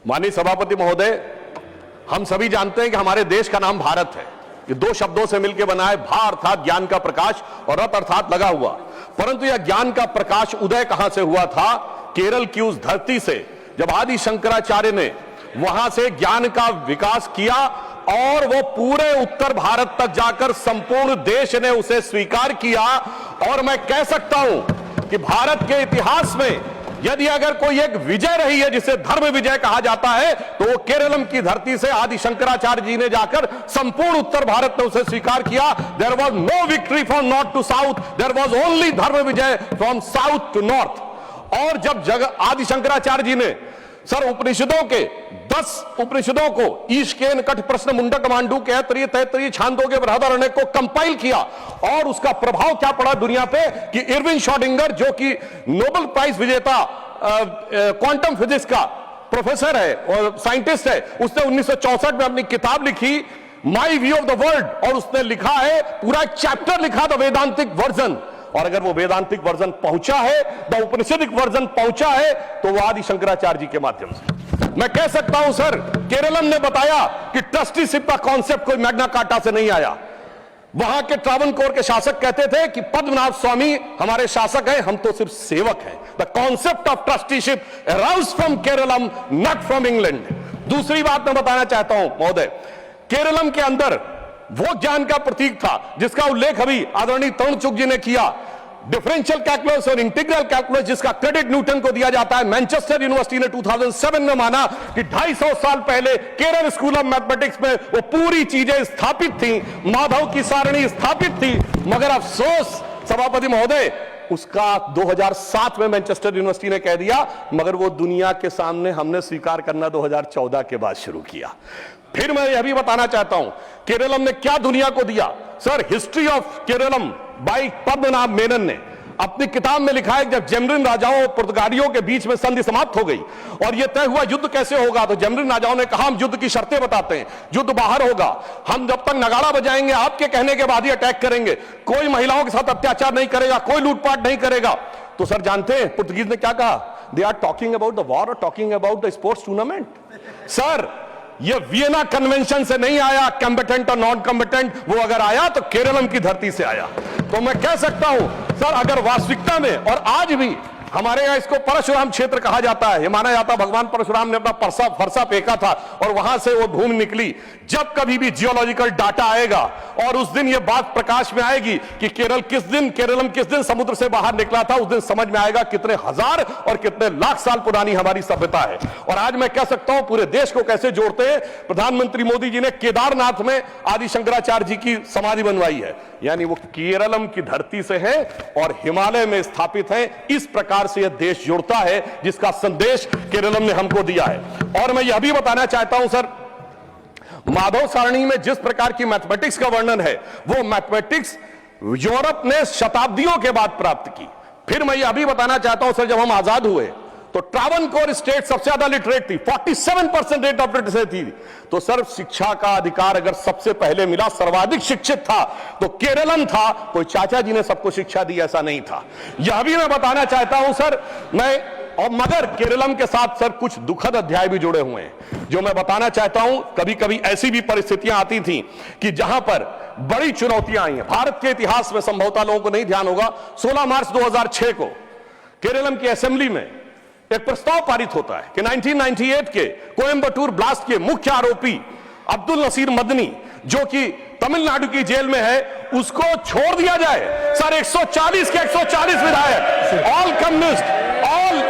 माननीय सभापति महोदय, हम सभी जानते हैं कि हमारे देश का नाम भारत है। ये दो शब्दों से मिलकर बना है, भा अर्थात ज्ञान का प्रकाश और रत अर्थात लगा हुआ। परंतु यह ज्ञान का प्रकाश उदय कहां से हुआ था? केरल की उस धरती से, जब आदि शंकराचार्य ने वहां से ज्ञान का विकास किया और वो पूरे उत्तर भारत तक जाकर संपूर्ण देश ने उसे स्वीकार किया। और मैं कह सकता हूं कि भारत के इतिहास में यदि अगर कोई एक विजय रही है जिसे धर्म विजय कहा जाता है, तो वो केरलम की धरती से आदि शंकराचार्य जी ने जाकर संपूर्ण उत्तर भारत ने उसे स्वीकार किया। There was no victory from north to south, there was only dharma vijay from south to north. और जब आदि शंकराचार्य जी ने सर उपनिषदों के 10 उपनिषदों को ईशकेन कठ प्रश्न मुंडक मांडू के तैतरीय छांदोग्य बृहदारण्यक को कंपाइल किया, और उसका प्रभाव क्या पड़ा दुनिया पे कि इरविन श्रोडिंगर, जो कि नोबेल प्राइज विजेता क्वांटम फिजिक्स का प्रोफेसर है और साइंटिस्ट है, उसने 1964 में अपनी किताब लिखी my view of the world, और उसने लिखा है पूरा चैप्टर लिखा द वेदांतिक वर्जन। और अगर वो वेदांतिक वर्जन पहुंचा है, द उपनिषदिक वर्जन पहुंचा है, तो वो आदि शंकराचार्य जी के माध्यम से। मैं कह सकता हूं सर, केरलम ने बताया कि ट्रस्टीशिप का कॉन्सेप्ट कोई मैग्ना कार्टा से नहीं आया। वहां के ट्रावनकोर के शासक कहते थे कि पद्मनाभ स्वामी हमारे शासक हैं, हम तो सिर्फ सेवक हैं। The concept of trusteeship aroused from Keralam, not from England. दूसरी बात मैं बताना चाहता हूं महोदय, केरलम के अंदर वो ज्ञान का प्रतीक था जिसका उल्लेख अभी आदरणीय तरुण चुग जी ने किया, डिफरेंशियल कैलकुलस और इंटीग्रल कैलकुलस, जिसका क्रेडिट न्यूटन को दिया जाता है। मैनचेस्टर यूनिवर्सिटी ने 2007 में माना कि 250 साल पहले केरल स्कूल ऑफ मैथमेटिक्स में वो पूरी चीजें स्थापित थी, माधव की सारणी स्थापित थी। मगर अफसोस सभापति महोदय, उसका 2007 में मैनचेस्टर यूनिवर्सिटी ने कह दिया, मगर वो दुनिया के सामने हमने स्वीकार करना 2014 के बाद शुरू किया। फिर मैं यह भी बताना चाहता हूं, केरलम ने क्या दुनिया को दिया। Sir, history of Keralam by Padmanabha Menon ने अपनी किताब में लिखा है, जब जेमरिन राजाओं और पुर्तगालियों के बीच में संधि समाप्त हो गई और यह तय हुआ युद्ध कैसे होगा, तो जेमरिन राजाओं ने कहा हम युद्ध की शर्तें बताते हैं, युद्ध बाहर होगा, हम जब तक नगाड़ा बजाएंगे आपके कहने के बाद ही अटैक करेंगे, कोई महिलाओं के साथ अत्याचार नहीं करेगा, कोई लूटपाट नहीं करेगा। तो सर जानते हैं पुर्तगीज ने क्या कहा? They are talking about the war और talking about the sports tournament. Sir, ये वियना कन्वेंशन से नहीं आया, कॉम्बेटेंट और नॉन कॉम्बेटेंट, वो अगर आया तो केरलम की धरती से आया। तो मैं कह सकता हूं सर, अगर वास्तविकता में, और आज भी हमारे यहां इसको परशुराम क्षेत्र कहा जाता है, ये माना जाता है भगवान परशुराम ने अपना फरसा फेंका था और वहां से वो भूमि निकली। जब कभी भी जियोलॉजिकल डाटा आएगा और उस दिन ये बात प्रकाश में आएगी कि केरलम किस दिन समुद्र से बाहर निकला था, उस दिन समझ में आएगा कितने हजार और कितने लाख साल पुरानी हमारी सभ्यता है। और आज मैं कह सकता हूं पूरे देश को कैसे जोड़ते हैं। प्रधानमंत्री मोदी जी ने केदारनाथ में आदि शंकराचार्य जी की समाधि बनवाई है, यानी वो केरलम की धरती से है और हिमालय में स्थापित है। इस प्रकार से यह देश जुड़ता है जिसका संदेश केरलम ने हमको दिया है। और मैं यह भी बताना चाहता हूं सर, माधव सारणी में जिस प्रकार की मैथमेटिक्स का वर्णन है, वो मैथमेटिक्स यूरोप ने शताब्दियों के बाद प्राप्त की। फिर मैं यह भी बताना चाहता हूं सर, जब हम आजाद हुए तो ट्रावनकोर स्टेट सबसे ज्यादा लिटरेट थी, 47% रेट ऑफ लिटरेसी थी। तो सर, शिक्षा का अधिकार अगर सबसे पहले मिला, सर्वाधिक शिक्षित था तो केरलम था। कोई चाचा जी ने सबको शिक्षा दी ऐसा नहीं था। यह भी मैं बताना चाहता हूं सर, मगर केरलम के साथ सर कुछ दुखद अध्याय भी जुड़े हुए हैं जो मैं बताना चाहता हूं। कभी कभी ऐसी भी परिस्थितियां आती थी कि जहां पर बड़ी चुनौतियां आई हैं। भारत के इतिहास में संभवतः लोगों को नहीं ध्यान होगा, 16 मार्च 2006 को केरलम की असेंबली में एक प्रस्ताव पारित होता है कि 1998 के कोयंबटूर ब्लास्ट के मुख्य आरोपी अब्दुल नसीर मदनी, जो कि तमिलनाडु की जेल में है, उसको छोड़ दिया जाए। सर, 140 के 140 विधायक, ऑल कम्युनिस्ट, ऑल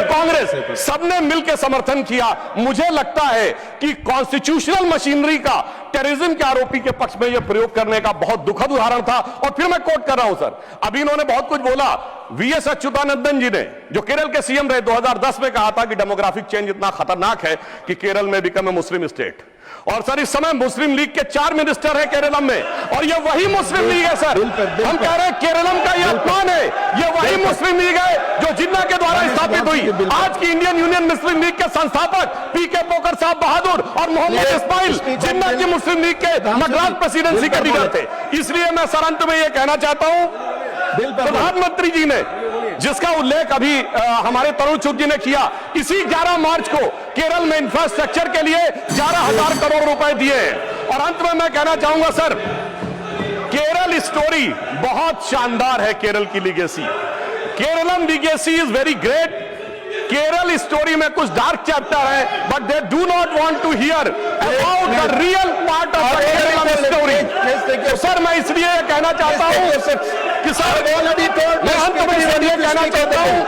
कांग्रेस, सबने मिलकर समर्थन किया। मुझे लगता है कि कॉन्स्टिट्यूशनल मशीनरी का टेररिज्म के आरोपी के पक्ष में यह प्रयोग करने का बहुत दुखद उदाहरण था। और फिर मैं कोट कर रहा हूं सर, अभी इन्होंने बहुत कुछ बोला। वीएस अच्युतानंदन जी ने, जो केरल के सीएम रहे, 2010 में कहा था कि डेमोग्राफिक चेंज इतना खतरनाक है कि केरल में बिकम ए मुस्लिम स्टेट। और सर, इस समय मुस्लिम लीग के 4 मिनिस्टर हैं केरलम में, और ये वही मुस्लिम लीग है सर। हम कह रहे हैं केरलम का ये अपमान है, ये वही मुस्लिम लीग है जो जिन्ना के द्वारा स्थापित हुई। आज की इंडियन यूनियन मुस्लिम लीग के संस्थापक पीके पोकर साहब बहादुर और मोहम्मद इस्माइल जिन्ना की मुस्लिम लीग के मद्रास प्रेसिडेंसी के लीडर थे। इसलिए मैं सर अंत में ये कहना चाहता हूं, प्रधानमंत्री जी ने जिसका उल्लेख अभी हमारे तरुण चुग जी ने किया। इसी 11 मार्च को केरल में इंफ्रास्ट्रक्चर के लिए 11,000 करोड़ रुपए दिए। और अंत में मैं कहना चाहूंगा सर, केरल स्टोरी बहुत शानदार है। केरल की legacy, Keralam legacy is very great. Kerala story में कुछ डार्क चैप्टर है, but they do not want to hear about the real part of the Keralam story. तो सर मैं इसलिए कहना चाहता हूं कि सर, मैं अंत में इसलिए कहना चाहता हूं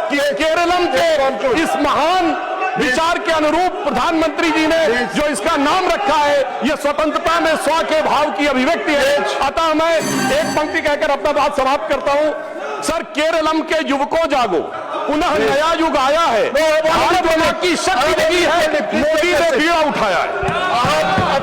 कि केरलम के इस महान विचार के अनुरूप प्रधानमंत्री जी ने जो इसका नाम रखा है, यह स्वतंत्रता में स्व के भाव की अभिव्यक्ति है। अतः मैं एक पंक्ति कहकर अपना बात समाप्त करता हूं। सर, केरलम के युवकों जागो, पुनः नया युग आया है, भारत की शक्ति लगी है, मोदी ने बीड़ा उठाया है।